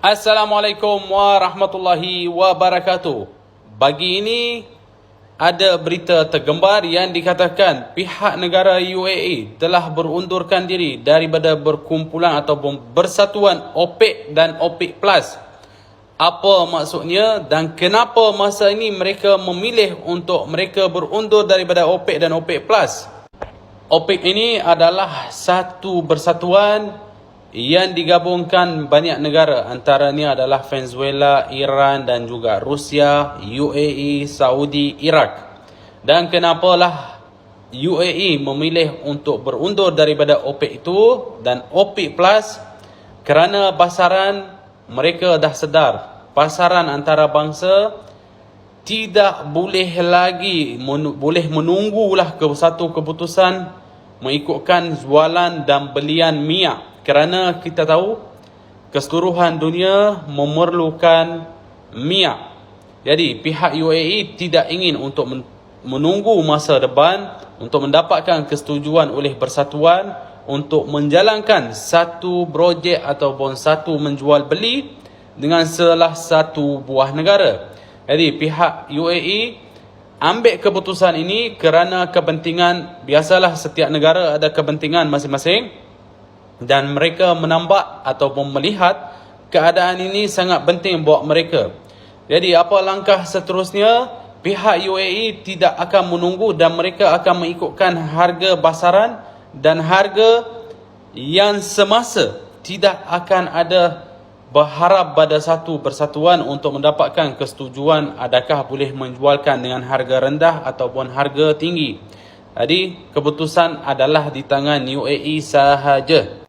Assalamualaikum warahmatullahi wabarakatuh. Pagi ini ada berita tergembar yang dikatakan pihak negara UAE telah berundurkan diri daripada berkumpulan ataupun bersatuan OPEC dan OPEC Plus. Apa maksudnya dan kenapa masa ini mereka memilih untuk mereka berundur daripada OPEC dan OPEC Plus? OPEC ini adalah satu bersatuan yang digabungkan banyak negara, antaranya adalah Venezuela, Iran dan juga Rusia, UAE, Saudi, Iraq. Dan kenapalah UAE memilih untuk berundur daripada OPEC itu dan OPEC Plus? Kerana pasaran mereka dah sedar, pasaran antarabangsa tidak boleh lagi boleh menunggulah ke satu keputusan mengikutkan jualan dan belian minyak. Kerana kita tahu keseluruhan dunia memerlukan minyak. Jadi pihak UAE tidak ingin untuk menunggu masa depan untuk mendapatkan kesetujuan oleh persatuan untuk menjalankan satu projek ataupun satu menjual beli dengan salah satu buah negara. Jadi pihak UAE ambil keputusan ini kerana kepentingan, biasalah setiap negara ada kepentingan masing-masing. Dan mereka menambah ataupun melihat keadaan ini sangat penting buat mereka. Jadi apa langkah seterusnya? Pihak UAE tidak akan menunggu dan mereka akan mengikutkan harga pasaran dan harga yang semasa. Tidak akan ada berharap pada satu persatuan untuk mendapatkan kesetujuan adakah boleh menjualkan dengan harga rendah ataupun harga tinggi. Jadi keputusan adalah di tangan UAE sahaja.